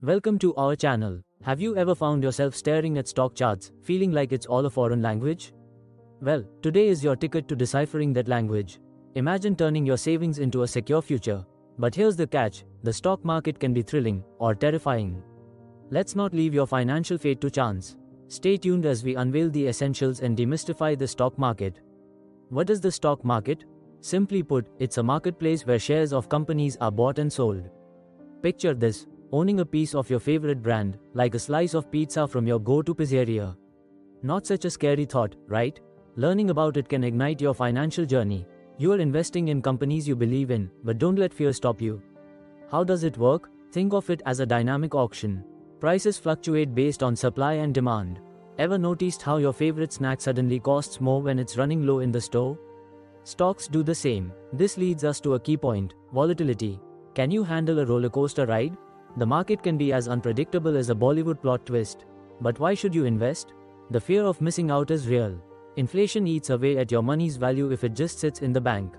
Welcome to our channel. Have you ever found yourself staring at stock charts, feeling like it's all a foreign language? Well, today is your ticket to deciphering that language. Imagine turning your savings into a secure future. But here's the catch, the stock market can be thrilling or terrifying. Let's not leave your financial fate to chance. Stay tuned as we unveil the essentials and demystify the stock market. What is the stock market? Simply put, it's a marketplace where shares of companies are bought and sold. Picture this, owning a piece of your favorite brand, like a slice of pizza from your go-to pizzeria. Not such a scary thought, right? Learning about it can ignite your financial journey. You are investing in companies you believe in, but don't let fear stop you. How does it work? Think of it as a dynamic auction. Prices fluctuate based on supply and demand. Ever noticed how your favorite snack suddenly costs more when it's running low in the store? Stocks do the same. This leads us to a key point, volatility. Can you handle a roller coaster ride? The market can be as unpredictable as a Bollywood plot twist. But why should you invest? The fear of missing out is real. Inflation eats away at your money's value if it just sits in the bank.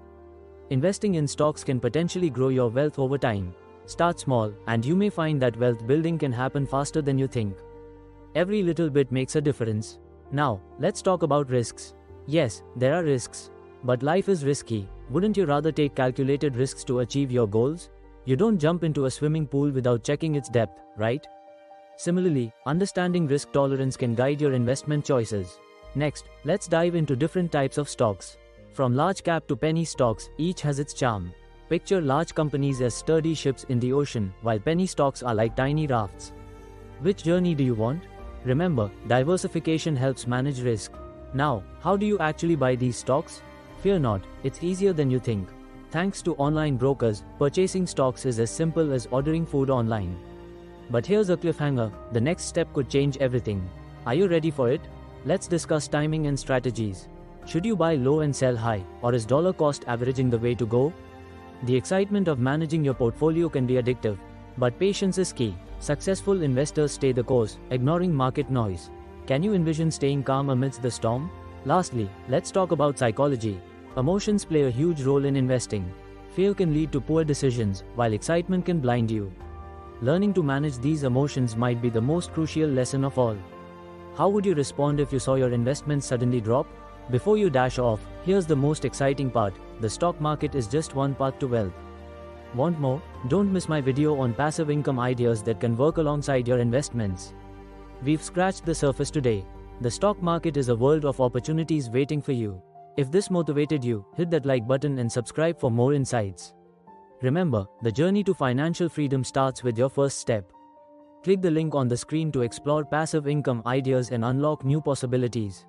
Investing in stocks can potentially grow your wealth over time. Start small, and you may find that wealth building can happen faster than you think. Every little bit makes a difference. Now, let's talk about risks. Yes, there are risks. But life is risky. Wouldn't you rather take calculated risks to achieve your goals? You don't jump into a swimming pool without checking its depth, right? Similarly, understanding risk tolerance can guide your investment choices. Next, let's dive into different types of stocks. From large cap to penny stocks, each has its charm. Picture large companies as sturdy ships in the ocean, while penny stocks are like tiny rafts. Which journey do you want? Remember, diversification helps manage risk. Now, how do you actually buy these stocks? Fear not, it's easier than you think. Thanks to online brokers, purchasing stocks is as simple as ordering food online. But here's a cliffhanger, the next step could change everything. Are you ready for it? Let's discuss timing and strategies. Should you buy low and sell high, or is dollar cost averaging the way to go? The excitement of managing your portfolio can be addictive, but patience is key. Successful investors stay the course, ignoring market noise. Can you envision staying calm amidst the storm? Lastly, let's talk about psychology. Emotions play a huge role in investing. Fear can lead to poor decisions, while excitement can blind you. Learning to manage these emotions might be the most crucial lesson of all. How would you respond if you saw your investments suddenly drop? Before you dash off, here's the most exciting part. The stock market is just one path to wealth. Want more? Don't miss my video on passive income ideas that can work alongside your investments. We've scratched the surface today. The stock market is a world of opportunities waiting for you. If this motivated you, hit that like button and subscribe for more insights. Remember, the journey to financial freedom starts with your first step. Click the link on the screen to explore passive income ideas and unlock new possibilities.